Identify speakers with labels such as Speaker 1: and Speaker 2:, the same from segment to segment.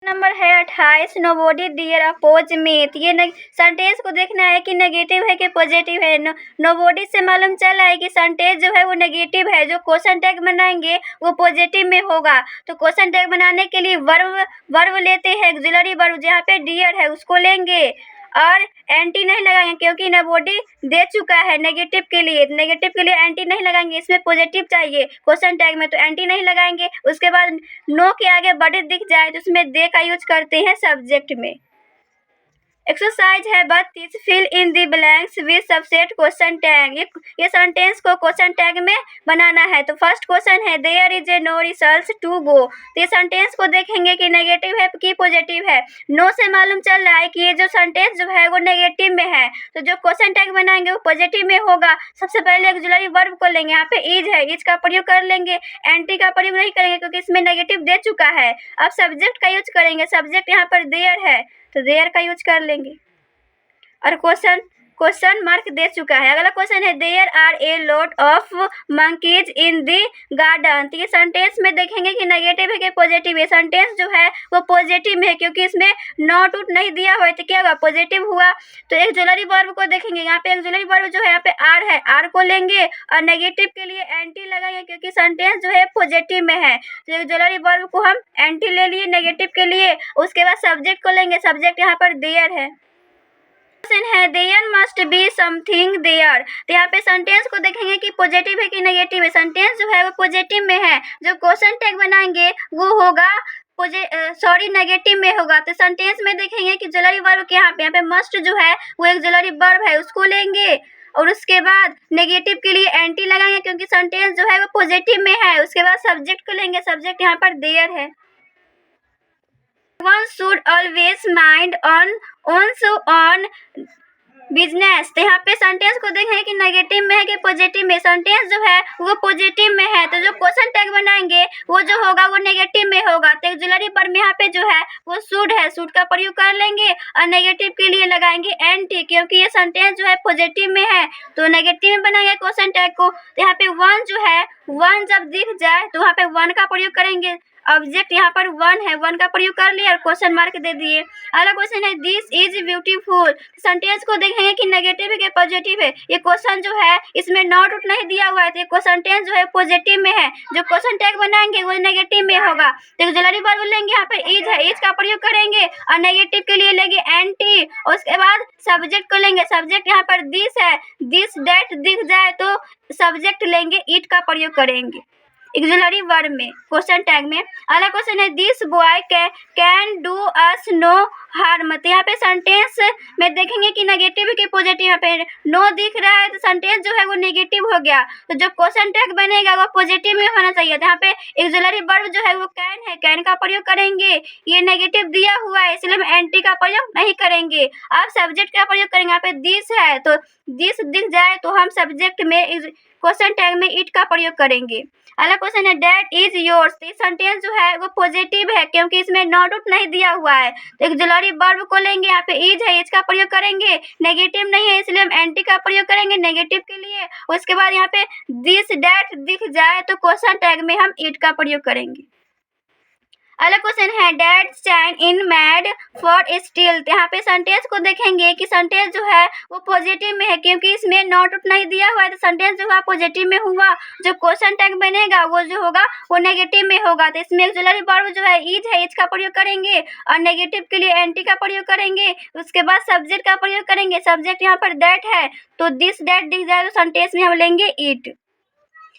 Speaker 1: Number है 28, nobody dear oppose मी। तो ये सेंटेंस को देखना है कि नेगेटिव है कि पॉजिटिव है। नोबॉडी से मालूम चल रहा है कि सेंटेंस जो है वो नेगेटिव है। जो क्वेश्चन टैग बनाएंगे वो पॉजिटिव में होगा। तो क्वेश्चन टैग बनाने के लिए वर्ब लेते हैं, ऑक्सिलरी वर्ब। जहाँ पे डियर है उसको लेंगे और एंटी नहीं लगाएंगे क्योंकि नोबॉडी दे चुका है नेगेटिव के लिए। नेगेटिव के लिए एंटी नहीं लगाएंगे, इसमें पॉजिटिव चाहिए क्वेश्चन टैग में, तो एंटी नहीं लगाएंगे। उसके बाद नो के आगे बॉडी दिख जाए तो उसमें दे का यूज करते हैं सब्जेक्ट में। एक्सरसाइज है 32, fill in the blanks with subset question tag. ये सेंटेंस को क्वेश्चन टैग में बनाना है। तो फर्स्ट क्वेश्चन है there is a no results to go. तो ये सेंटेंस को देखेंगे कि नेगेटिव है कि पॉजिटिव है। नो से मालूम चल रहा है कि ये जो सेंटेंस जो है वो नेगेटिव में है, तो जो क्वेश्चन टैग बनाएंगे वो पॉजिटिव में होगा। सबसे पहले ऑक्सिलरी वर्ब को लेंगे। यहाँ पे इज है, इज का प्रयोग कर लेंगे, एंटी का प्रयोग नहीं करेंगे क्योंकि इसमें नेगेटिव दे चुका है। अब सब्जेक्ट का यूज करेंगे। सब्जेक्ट यहाँ पर देयर है तो देयर का यूज कर लेंगे और क्वेश्चन मार्क दे चुका है। अगला क्वेश्चन है there are a lot of monkeys in the garden. तो ये सेंटेंस में देखेंगे कि नेगेटिव है कि पॉजिटिव है। सेंटेंस जो है वो पॉजिटिव में है क्योंकि इसमें नॉट उट नहीं दिया हुआ है, तो क्या होगा पॉजिटिव हुआ। तो एक ऑक्सिलरी वर्ब को देखेंगे। यहाँ पे ऑक्सिलरी वर्ब जो है यहाँ पे आर है, आर को लेंगे और नेगेटिव के लिए एंटी लगाएंगे क्योंकि सेंटेंस जो है पॉजिटिव में है। तो ऑक्सिलरी वर्ब को हम एंटी ले लिए नेगेटिव के लिए। उसके बाद सब्जेक्ट को लेंगे। सब्जेक्ट यहाँ पर देयर है। क्वेश्चन है there must be something there. तो यहाँ पे सेंटेंस को देखेंगे कि पॉजिटिव है कि नेगेटिव है। सेंटेंस जो है वो पॉजिटिव में है। जो क्वेश्चन टैग बनाएंगे वो होगा नेगेटिव में होगा। तो सेंटेंस में देखेंगे कि ऑक्सिलरी वर्ब के यहाँ पे मस्ट जो है वो एक ऑक्सिलरी वर्ब है, उसको लेंगे और उसके बाद नेगेटिव के लिए एंटी लगाएंगे क्योंकि सेंटेंस जो है वो पॉजिटिव में है। उसके बाद सब्जेक्ट को लेंगे। सब्जेक्ट यहाँ पर देयर है। One should always mind on one's own business. तो यहाँ पे सेंटेंस को देखें कि नेगेटिव में है कि पॉजिटिव में। सेंटेंस जो है वो पॉजिटिव में है, तो जो क्वेश्चन टैग बनाएंगे वो जो होगा वो नेगेटिव में होगा। तो ऑक्सिलरी वर्ब में यहाँ पे जो है वो शुड है, शुड का प्रयोग कर लेंगे और नेगेटिव के लिए लगाएंगे एंटी क्योंकि ये सेंटेंस जो है पॉजिटिव में है, तो नेगेटिव में बनाएंगे क्वेश्चन टैग को। तो यहाँ पे वन जो है, वन जब दिख जाए तो वहाँ पे वन का प्रयोग करेंगे। ऑब्जेक्ट यहाँ पर वन है, वन का प्रयोग कर लिया और क्वेश्चन मार्क दे दिए। अगला क्वेश्चन है दिस इज ब्यूटीफुल। सेंटेंस को देखेंगे कि नेगेटिव है कि पॉजिटिव है। ये क्वेश्चन जो है इसमें नॉट उट नहीं दिया हुआ है, तो ये सेंटेंस जो है पॉजिटिव में है। जो क्वेश्चन टैग बनाएंगे वो नेगेटिव में होगा। तो ऑक्सिलरी वर्ब लेंगे। यहाँ पे इज है, इज का प्रयोग करेंगे और नेगेटिव के लिए लेंगे एंटी। उसके बाद सब्जेक्ट को लेंगे। सब्जेक्ट यहाँ पर दिस है, दिस डेट दिख जाए तो सब्जेक्ट लेंगे, इट का प्रयोग करेंगे ऑक्सिलरी वर्ब में क्वेश्चन टैग में। अगला क्वेश्चन है this boy can do us know harm. तो यहाँ पे सेंटेंस में देखेंगे कि नेगेटिव है कि पॉजिटिव। यहाँ पे नो दिख रहा है तो सेंटेंस जो है वो नेगेटिव हो गया। तो जो क्वेश्चन टैग बनेगा वो पॉजिटिव में होना चाहिए। तो यहाँ पे ऑक्सिलरी वर्ब जो है वो कैन है, कैन का प्रयोग करेंगे। ये नेगेटिव दिया हुआ है इसलिए हम एंटी का प्रयोग नहीं करेंगे। अब सब्जेक्ट का प्रयोग करेंगे। यहाँ पे दिस है तो दिस दिख जाए तो हम सब्जेक्ट में क्वेश्चन टैग में इट का प्रयोग करेंगे। अगला क्वेश्चन है डेट इज योर्स। सेंटेंस जो है वो पॉजिटिव है क्योंकि इसमें नॉट उट नहीं दिया हुआ है, तो ऑक्सिलरी वर्ब को लेंगे। यहाँ पे इज है, इज का प्रयोग करेंगे। नेगेटिव नहीं है इसलिए हम एंटी का प्रयोग करेंगे नेगेटिव के लिए। उसके बाद यहाँ पे दिस डेट दिख जाए तो क्वेश्चन टैग में हम इट का प्रयोग करेंगे। अगला क्वेश्चन है dad stand in mad for steel. यहाँ पे सेंटेंस को देखेंगे कि सेंटेंस जो है वो पॉजिटिव में है क्योंकि इसमें नॉट उट नहीं दिया हुआ है, तो सेंटेंस जो है पॉजिटिव में हुआ। जो क्वेश्चन टैग बनेगा वो जो होगा वो नेगेटिव में होगा। तो इसमें ऑक्सिलरी वर्ब जो है, इज का प्रयोग करेंगे और नेगेटिव के लिए एंटी का प्रयोग करेंगे। उसके बाद सब्जेक्ट का प्रयोग करेंगे। सब्जेक्ट यहाँ पर दैट है तो दिस दैट दिख जाए तो सेंटेंस में हम लेंगे इट।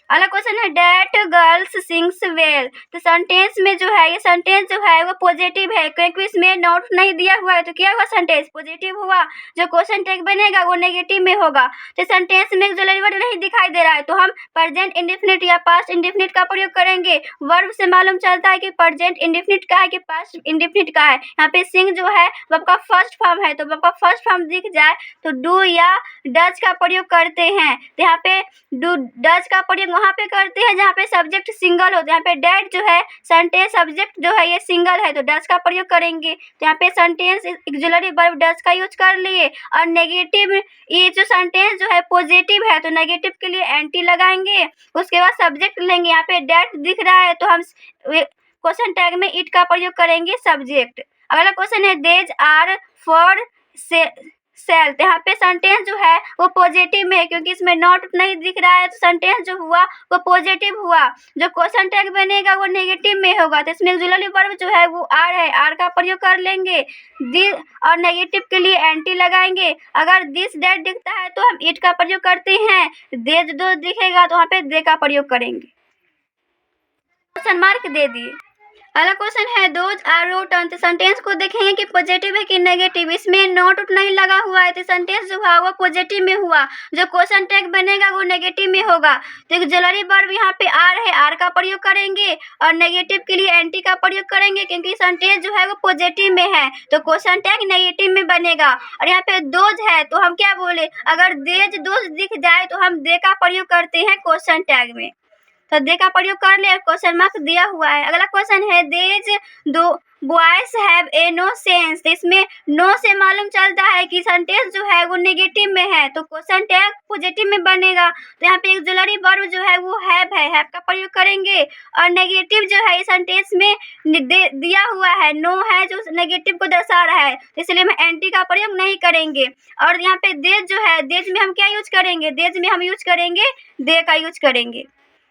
Speaker 1: अगला क्वेश्चन है डैट गर्ल्स सिंग्स वेल। तो सेंटेंस में जो है ये सेंटेंस जो है वो पॉजिटिव है क्योंकि इसमें नॉट नहीं दिया हुआ है, तो क्या हुआ सेंटेंस पॉजिटिव हुआ। जो क्वेश्चन टैग बनेगा वो नेगेटिव में होगा। तो सेंटेंस में ऑक्सिलरी वर्ब नहीं दिखाई दे रहा है तो हम प्रेजेंट इंडेफिनिट या पास्ट इंडेफिनिट का प्रयोग करेंगे। वर्ब से मालूम चलता है कि प्रेजेंट इंडेफिनिट का है कि पास्ट इंडेफिनिट का है। यहाँ पे सिंग जो है वर्ब का फर्स्ट फॉर्म है, तो वर्ब का फर्स्ट फॉर्म दिख जाए तो डू या डज का प्रयोग करते हैं। तो यहाँ पे डू डज का प्रयोग वहाँ पे करते हैं जहाँ पे सब्जेक्ट सिंगल होता है। यहाँ पे डैट जो है सेंटेंस सब्जेक्ट जो है ये सिंगल है तो डज का प्रयोग करेंगे। तो यहाँ पे सेंटेंस ऑक्सिलरी वर्ब डज का यूज कर लिए और नेगेटिव ये जो सेंटेंस जो है पॉजिटिव है तो नेगेटिव के लिए एंटी लगाएंगे। उसके बाद सब्जेक्ट लेंगे। यहाँ पे डैट दिख रहा है तो हम क्वेश्चन टैग में इट का प्रयोग करेंगे सब्जेक्ट। अगला क्वेश्चन है देज आर फॉर सेल। यहाँ पे सेंटेंस जो है वो पॉजिटिव में है क्योंकि इसमें नॉट नहीं दिख रहा है, तो सेंटेंस जो हुआ वो पॉजिटिव हुआ। जो क्वेश्चन टैग बनेगा वो नेगेटिव में होगा, तो इसमें ऑक्सिलरी वर्ब जो है वो आर है, आर का प्रयोग कर लेंगे। दिस और नेगेटिव के लिए एंटी लगाएंगे। अगर दिस दैट दिखता है तो हम इट का प्रयोग करते हैं, देज दो दिखेगा तो वहाँ पे दे का प्रयोग करेंगे। क्वेश्चन मार्क दे दिए। अगला क्वेश्चन है दोज आर रोटन। तो सेंटेंस को देखेंगे कि पॉजिटिव है कि नेगेटिव। इसमें नॉट नहीं लगा हुआ है, तो सेंटेंस जो हुआ वो पॉजिटिव में हुआ। जो क्वेश्चन टैग बनेगा वो नेगेटिव में होगा, तो ऑक्सिलरी वर्ब यहाँ पे आर है, आर का प्रयोग करेंगे और नेगेटिव के लिए एंटी का प्रयोग करेंगे क्योंकि सेंटेंस जो है वो पॉजिटिव में है, तो क्वेश्चन टैग नेगेटिव में बनेगा। और यहाँ पे दोज है तो हम क्या बोले, अगर देज दोज दिख जाए तो हम दे का प्रयोग करते हैं क्वेश्चन टैग में, तो दे का प्रयोग कर ले, क्वेश्चन मार्क दिया हुआ है। अगला क्वेश्चन है these two boys have a no sense. इसमें नो से मालूम चलता है कि सेंटेंस जो है वो नेगेटिव में है, तो क्वेश्चन टैग पॉजिटिव में बनेगा। तो यहाँ पे ऑक्सिलरी वर्ब जो है वो हैव है, हैव का प्रयोग करेंगे। और नेगेटिव जो है इस सेंटेंस में दिया हुआ है, नो है जो नेगेटिव को दर्शा रहा है, इसलिए हम एंटी का प्रयोग नहीं करेंगे। और यहाँ पे देज जो है, देज में हम क्या यूज करेंगे, देज में हम यूज करेंगे दे का यूज करेंगे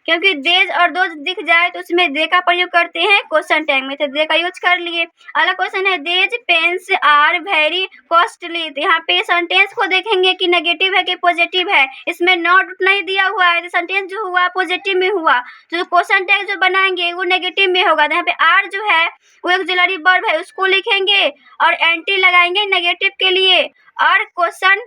Speaker 1: क्योंकि देज और दोज दिख जाए तो उसमें दे का प्रयोग करते हैं क्वेश्चन टैग में, तो दे का यूज कर लिए। अगला क्वेश्चन है देज पेन्स आर वेरी कॉस्टली। तो यहाँ पे सेंटेंस को देखेंगे कि नेगेटिव है कि पॉजिटिव है। इसमें नॉट नहीं दिया हुआ है, तो सेंटेंस जो हुआ पॉजिटिव में हुआ, तो क्वेश्चन टैग जो बनाएंगे वो नेगेटिव में होगा। तो यहाँ पे आर जो है वो ऑक्सिलरी वर्ब है, उसको लिखेंगे और एंटी लगाएंगे नेगेटिव के लिए। और क्वेश्चन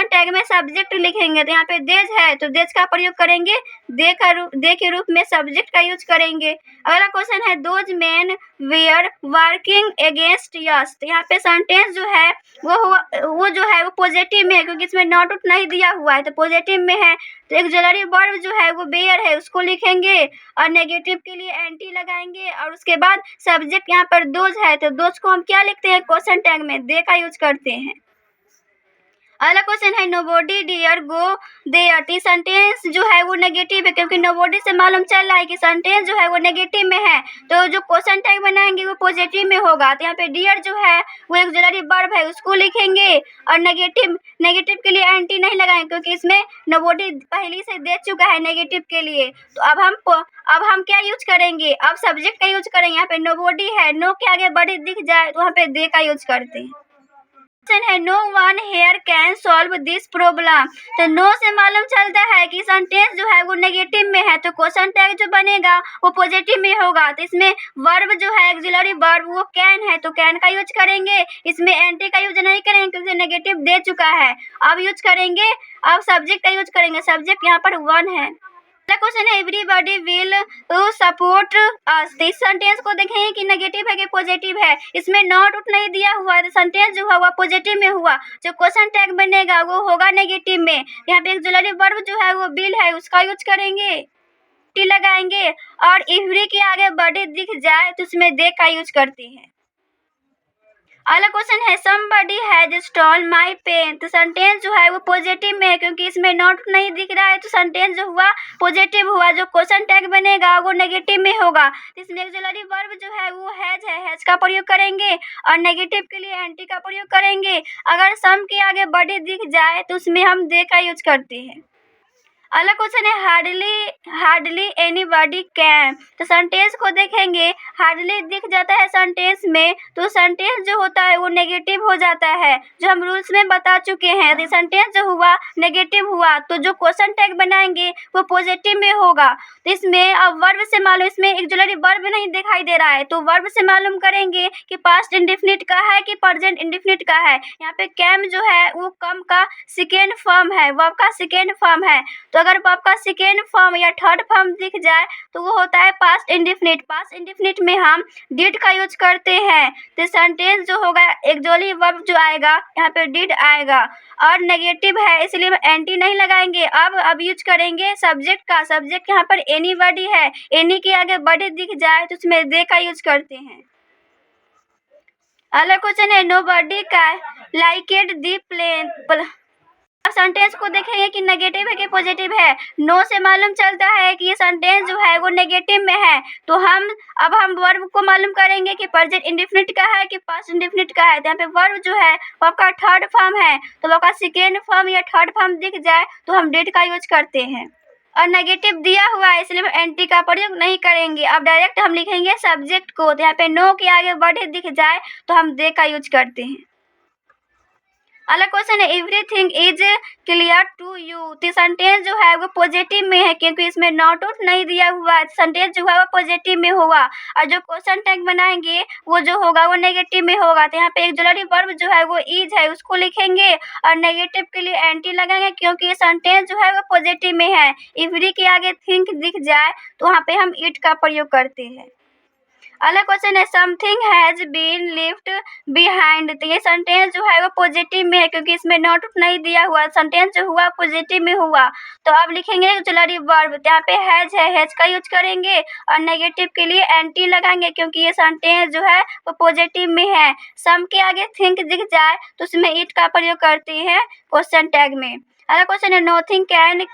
Speaker 1: टैग में सब्जेक्ट लिखेंगे, तो यहाँ पे देज है तो देज का प्रयोग करेंगे, दे के रूप में सब्जेक्ट का यूज करेंगे। अगला क्वेश्चन है those men were working against yes. तो यहाँ पे सेंटेंस जो है वो जो है वो पॉजिटिव में है क्योंकि इसमें नॉट नहीं दिया हुआ है, तो पॉजिटिव में है, तो ऑक्सिलरी वर्ब जो है वो बेयर है, उसको लिखेंगे और नेगेटिव के लिए एंटी लगाएंगे। और उसके बाद सब्जेक्ट यहाँ पर दोज है, तो दोज को हम क्या लिखते हैं क्वेश्चन टैग में, दे का यूज करते हैं। अगला क्वेश्चन है nobody dare go there. Sentence जो है वो नेगेटिव है क्योंकि नोबॉडी से मालूम चल रहा है कि सेंटेंस जो है वो नेगेटिव में है, तो जो क्वेश्चन टैग बनाएंगे वो पॉजिटिव में होगा। तो यहाँ पे डियर जो है वो ऑक्सिलरी वर्ब है, उसको लिखेंगे और नेगेटिव के लिए एंटी नहीं लगाएंगे क्योंकि इसमें नोबॉडी पहले से दे चुका है नेगेटिव के लिए। तो अब हम क्या यूज करेंगे, अब सब्जेक्ट का यूज करेंगे। यहाँ पे नोबॉडी है, नो के आगे बड़ी दिख जाए तो वहाँ पे दे का यूज करते हैं। है no one here can solve this problem. तो नो से मालूम चलता है कि सेंटेंस जो है वो नेगेटिव में है, तो क्वेश्चन टैग जो बनेगा वो पॉजिटिव में होगा। तो इसमें वर्ब जो है ऑक्सिलरी वर्ब वो कैन है, तो कैन का यूज करेंगे, इसमें एंटी का यूज नहीं करेंगे क्योंकि नेगेटिव दे चुका है। अब यूज करेंगे, अब सब्जेक्ट का यूज करेंगे, सब्जेक्ट यहाँ पर वन है। अगला क्वेश्चन है एवरीबॉडी विल सपोर्ट अस। इस सेंटेंस को देखेंगे कि नेगेटिव है कि पॉजिटिव है। इसमें नॉट नहीं दिया हुआ है, तो सेंटेंस जो हुआ पॉजिटिव में हुआ। जो क्वेश्चन टैग बनेगा वो होगा नेगेटिव में। यहाँ पे ऑक्सिलरी वर्ब जो है वो विल है, उसका यूज करेंगे, टी लगाएंगे और एवरी के आगे बॉडी दिख जाए तो उसमें दे का यूज करते हैं। अगला क्वेश्चन है somebody has stolen my pen। तो सेंटेंस जो है वो पॉजिटिव में है क्योंकि इसमें नॉट नहीं दिख रहा है, तो सेंटेंस जो हुआ पॉजिटिव हुआ। जो क्वेश्चन टैग बनेगा वो नेगेटिव में होगा। इसमें ऑक्सिलरी वर्ब जो है वो हैज है, हैज का प्रयोग करेंगे और नेगेटिव के लिए एंटी का प्रयोग करेंगे। अगर सम के आगे बॉडी दिख जाए तो उसमें हम दे का यूज करते हैं। अगला क्वेश्चन है हार्डली एनीबॉडी कैन। तो सेंटेंस को देखेंगे, हार्डली दिख जाता है सेंटेंस में, तो सेंटेंस जो होता है वो नेगेटिव हो जाता है, जो हम रूल्स में बता चुके हैं। तो सेंटेंस जो हुआ नेगेटिव हुआ, तो जो क्वेश्चन टैग बनाएंगे वो पॉजिटिव में होगा। तो इसमें अब वर्ब से मालूम, इसमें ऑक्सिलरी वर्ब नहीं दिखाई दे रहा है, तो वर्ब से मालूम करेंगे कि पास्ट इंडेफिनिट का है कि प्रेजेंट इंडेफिनिट का है। यहाँ पे कैम जो है वो कम का सेकेंड फॉर्म है, वर्ब का सेकेंड फॉर्म है। तो अगर वर्ब का सेकेंड फॉर्म या थर्ड फॉर्म दिख जाए तो वो होता है पास्ट इंडेफिनिट। पास्ट इंडेफिनिट में हम डिड का यूज करते हैं, तो सेंटेंस जो होगा ऑक्सिलरी वर्ब जो आएगा यहाँ पे डिड आएगा और नेगेटिव है इसलिए हम एंटी नहीं लगाएंगे। अब यूज करेंगे सब्जेक्ट का। सब्जेक्ट यहाँ पर एनीबॉडी है, एनी के आगे बॉडी दिख जाए तो उसमें दे का यूज करते हैं। अगला क्वेश्चन है नोबॉडी का लाइकेड दी प्लेन। अब सेंटेंस को देखेंगे कि नेगेटिव है कि पॉजिटिव है। नो से मालूम चलता है कि ये सेंटेंस जो है वो नेगेटिव में है। तो अब हम वर्ब को मालूम करेंगे कि प्रेजेंट इंडेफिनिट का है कि पास्ट इंडेफिनिट का है। तो यहाँ पे वर्ब जो है वो आपका थर्ड फॉर्म है, तो आपका सेकेंड फॉर्म या थर्ड फॉर्म दिख जाए तो हम डिड का यूज करते हैं। और नेगेटिव दिया हुआ है इसलिए हम एंटी का प्रयोग नहीं करेंगे। अब डायरेक्ट हम लिखेंगे सब्जेक्ट को, तो यहाँ पे नो के आगे वर्ड दिख जाए तो हम दे का यूज करते हैं। अगला क्वेश्चन है everything is clear to you. तो सेंटेंस जो है वो पॉजिटिव में है क्योंकि इसमें नॉट आउट नहीं दिया हुआ है। सेंटेंस जो है वो पॉजिटिव में होगा और जो क्वेश्चन टैग बनाएंगे वो जो होगा वो नेगेटिव में होगा। तो यहाँ पे एक्सिलरी वर्ब जो है वो इज है उसको लिखेंगे और नेगेटिव के लिए एंटी लगाएंगे क्योंकि ये सेंटेंस जो है वो पॉजिटिव में है। एवरी के आगे थिंक दिख जाए तो वहाँ पे हम इट का प्रयोग करते हैं। अगला क्वेश्चन है something has been left behind. तो ये सेंटेंस जो है वो पॉजिटिव में है क्योंकि इसमें नॉट नहीं दिया हुआ। सेंटेंस जो हुआ पॉजिटिव में हुआ। तो अब लिखेंगे ऑक्सिलरी वर्ब, तो यहाँ पे हैज है, हैज का यूज करेंगे और नेगेटिव के लिए एंटी लगाएंगे क्योंकि ये सेंटेंस जो है वो पॉजिटिव में है। सम के आगे थिंक दिख जाए तो उसमें इट का प्रयोग करते हैं क्वेश्चन टैग में। अगला क्वेश्चन है नोथिंग कैन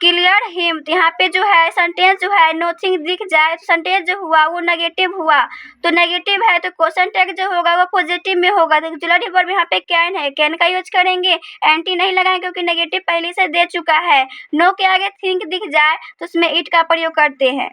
Speaker 1: क्लियर हिम। तो यहाँ पे जो है सेंटेंस जो है नोथिंग दिख जाए तो सेंटेंस जो हुआ वो नेगेटिव हुआ। तो नेगेटिव है तो क्वेश्चन टैग जो होगा वो पॉजिटिव में होगा। तो ऑक्सिलरी वर्ब यहाँ पे कैन है, कैन का यूज करेंगे, एंटी नहीं लगाएंगे क्योंकि नेगेटिव पहले से दे चुका है। नो के आगे थिंक दिख जाए तो उसमें इट का प्रयोग करते हैं।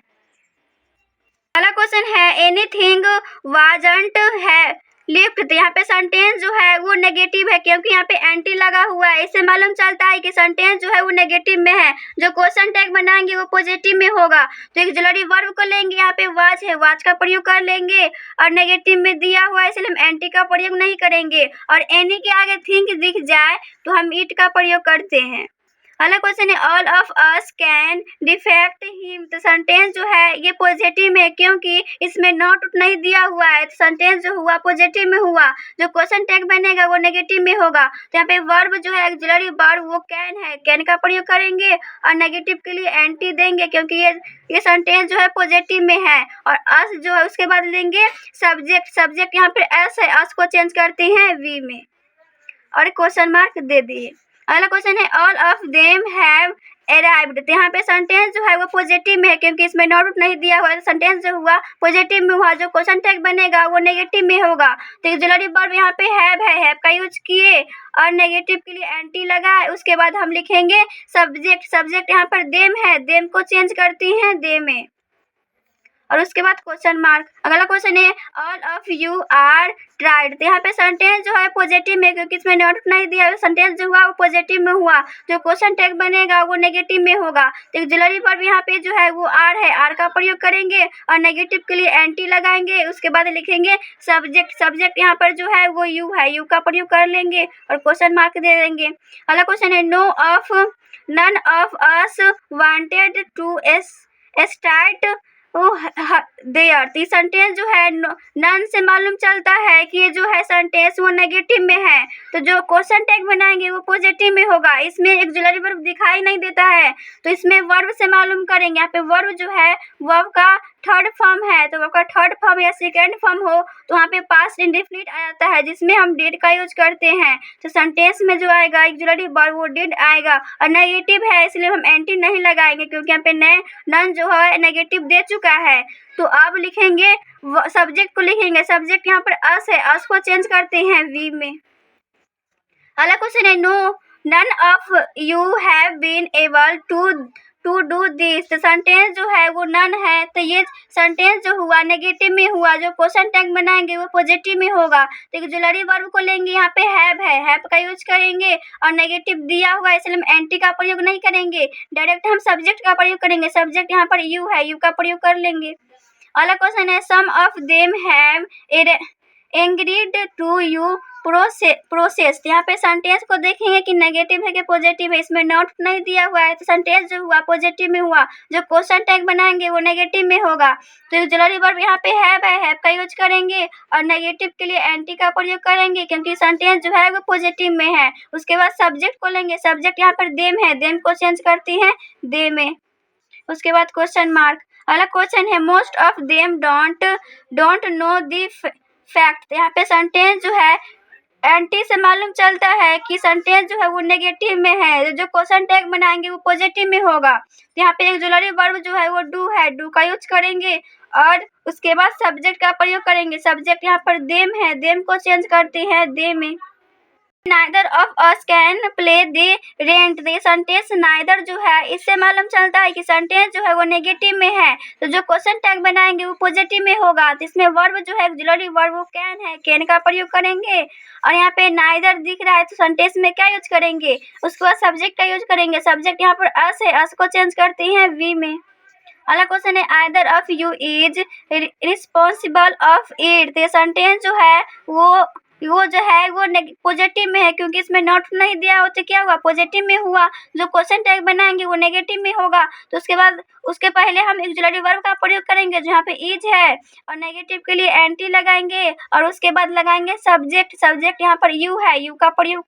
Speaker 1: अगला क्वेश्चन है एनीथिंग वाजंट है लिफ्ट। तो यहाँ पे सेंटेंस जो है वो नेगेटिव है क्योंकि यहाँ पे एंटी लगा हुआ है। इससे मालूम चलता है कि सेंटेंस जो है वो नेगेटिव में है। जो क्वेश्चन टैग बनाएंगे वो पॉजिटिव में होगा। तो ऑक्सिलरी वर्ब को लेंगे, यहाँ पे वाज है, वाज का प्रयोग कर लेंगे और नेगेटिव में दिया हुआ है इसलिए हम एंटी का प्रयोग नहीं करेंगे और एनी के आगे थिंक दिख जाए तो हम इट का प्रयोग करते हैं। अगला क्वेश्चन है all of us can defect him. तो सेंटेंस जो है ये पॉजिटिव में क्योंकि इसमें नॉट नहीं दिया हुआ है। तो सेंटेंस जो हुआ पॉजिटिव में हुआ। जो क्वेश्चन टैग बनेगा वो नेगेटिव में होगा। तो यहाँ पे वर्ब जो है ऑक्सिलरी वर्ब वो कैन है, कैन का प्रयोग करेंगे और नेगेटिव के लिए एंटी देंगे क्योंकि ये सेंटेंस जो है पॉजिटिव में है। और अस जो है उसके बाद लेंगे सब्जेक्ट, सब्जेक्ट यहाँ पे एस है, अस को चेंज करते हैं वी में और क्वेश्चन मार्क दे दिए। अगला क्वेश्चन है all of them have arrived. तो यहाँ पे सेंटेंस जो है वो पॉजिटिव में है क्योंकि इसमें नॉट नहीं दिया हुआ है। सेंटेंस जो हुआ पॉजिटिव में हुआ। जो क्वेश्चन टैग बनेगा वो नेगेटिव में होगा। तो ऑक्सिलरी वर्ब यहाँ पे हैव है, हैव का यूज किए और नेगेटिव के लिए एंटी लगाए। उसके बाद हम लिखेंगे सब्जेक्ट, सब्जेक्ट यहाँ पर देम है, देम को चेंज करती हैं दे में और उसके बाद क्वेश्चन मार्क। अगला क्वेश्चन है all of you are tried. तो यहाँ पे सेंटेंस जो है पॉजिटिव में क्योंकि इसमें नॉट नहीं दिया है। सेंटेंस जो हुआ वो पॉजिटिव में हुआ। जो क्वेश्चन टैग बनेगा वो नेगेटिव में होगा। तो ऑक्सिलरी वर्ब यहाँ पे जो है वो आर है, आर का प्रयोग करेंगे और नेगेटिव के लिए एंटी लगाएंगे। उसके बाद लिखेंगे सब्जेक्ट, सब्जेक्ट यहाँ पर जो है वो यू है, यू का प्रयोग कर लेंगे और क्वेश्चन मार्क दे देंगे। अगला क्वेश्चन है no of none of us wanted to start there. तो सेंटेंस जो है नन से मालूम चलता है कि ये जो है सेंटेंस वो नेगेटिव में है। तो जो क्वेश्चन टैग बनाएंगे वो पॉजिटिव में होगा। इसमें ऑक्सिलरी वर्ब दिखाई नहीं देता है तो इसमें वर्ब से मालूम करेंगे। यहाँ पे वर्ब जो है वर्ब का थर्ड फॉर्म है। तो वर्ब का थर्ड फॉर्म या सेकेंड फॉर्म हो तो वहाँ पे पास्ट इंडेफिनिट आ जाता है जिसमें हम डिड का यूज करते हैं। तो सेंटेंस में जो आएगा ऑक्सिलरी वर्ब वो डिड आएगा और नेगेटिव है इसलिए हम एंटी नहीं लगाएंगे क्योंकि यहाँ पे नन जो है नेगेटिव दे चुका है। तो अब लिखेंगे सब्जेक्ट को लिखेंगे, सब्जेक्ट यहाँ पर अस है, अस को चेंज करते हैं वी में। अगला क्वेश्चन है no none of you have been able to do this. तो सेंटेंस जो है वो नन है तो ये सेंटेंस जो हुआ नेगेटिव में हुआ। जो क्वेश्चन टैग बनाएंगे वो पॉजिटिव में होगा। तो ऑक्सिलरी वर्ब को लेंगे, यहाँ पे हैव है, हैव का यूज करेंगे और नेगेटिव दिया हुआ है इसलिए हम एंटी का प्रयोग नहीं करेंगे। डायरेक्ट हम सब्जेक्ट का प्रयोग करेंगे। सब्जेक्ट यहाँ पर यू है, यू का प्रयोग कर लेंगे। अगला क्वेश्चन है sum of them have agreed to you process. यहाँ पे सेंटेंस को देखेंगे कि नेगेटिव है कि पॉजिटिव है। इसमें नॉट नहीं दिया हुआ है तो सेंटेंस जो हुआ पॉजिटिव में हुआ। जो क्वेश्चन टैग बनाएंगे वो नेगेटिव में होगा। तो ऑक्सिलरी वर्ब यहाँ पे हैव है, हैव का यूज करेंगे और नेगेटिव के लिए एंटी का प्रयोग करेंगे क्योंकि सेंटेंस जो है वो पॉजिटिव में है। उसके बाद सब्जेक्ट को लेंगे, सब्जेक्ट यहाँ पर देम है, देम को चेंज करती है दे में। उसके बाद क्वेश्चन मार्क। अगला क्वेश्चन है most of them don't know the fact. यहाँ पे सेंटेंस जो है एंटी से मालूम चलता है कि सेंटेंस जो है वो नेगेटिव में है, जो क्वेश्चन टैग बनाएंगे वो पॉजिटिव में होगा। तो यहाँ पे ऑक्सिलरी वर्ब जो है वो डू है, डू का यूज करेंगे और उसके बाद सब्जेक्ट का प्रयोग करेंगे। सब्जेक्ट यहाँ पर देम है, देम को चेंज करते हैं दे में। Neither of us can play the rent. ये सेंटेंस नाइदर जो है इससे मालूम चलता है कि सेंटेंस जो है वो नेगेटिव में है, तो जो क्वेश्चन टैग बनाएंगे वो पॉजिटिव में होगा। तो इसमें वर्ब जो है ऑक्सिलरी वर्ब वो कैन है, कैन का प्रयोग करेंगे। और यहाँ पे नाइदर दिख रहा है तो सेंटेंस में क्या यूज करेंगे, उसके बाद सब्जेक्ट का यूज करेंगे। सब्जेक्ट यहाँ पर अस है, अस को चेंज करते हैं वी में। अगला क्वेश्चन है either of you is responsible of it. तो ये सेंटेंस जो है वो जो है वो पॉजिटिव में है, क्योंकि इसमें नॉट नहीं दिया हो तो क्या हुआ, पॉजिटिव में हुआ। जो क्वेश्चन टैग बनाएंगे वो नेगेटिव में होगा। तो उसके बाद उसके पहले हम ऑक्सिलरी वर्ब का प्रयोग करेंगे, जहाँ पे इज है और नेगेटिव के लिए एंटी लगाएंगे और उसके बाद लगाएंगे सब्जेक्ट। सब्जेक्ट यहाँ पर यू है, यू का प्रयोग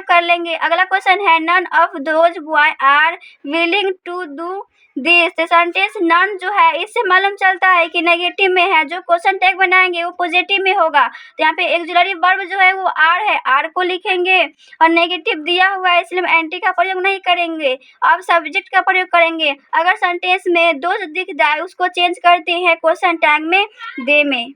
Speaker 1: कर लेंगे। अगला क्वेश्चन है none of those boy are willing to do this. Sentence none जो है इससे मालूम चलता है कि नेगेटिव में है, जो क्वेश्चन टैग बनाएंगे वो पॉजिटिव में होगा। तो यहाँ पे ऑक्सिलरी वर्ब जो है वो आर है, आर को लिखेंगे और नेगेटिव दिया हुआ है इसलिए हम एंटी का प्रयोग नहीं करेंगे, अब सब्जेक्ट का प्रयोग करेंगे। अगर सेंटेंस में दोज दिख जाए उसको चेंज करते हैं क्वेश्चन टैग में दे में।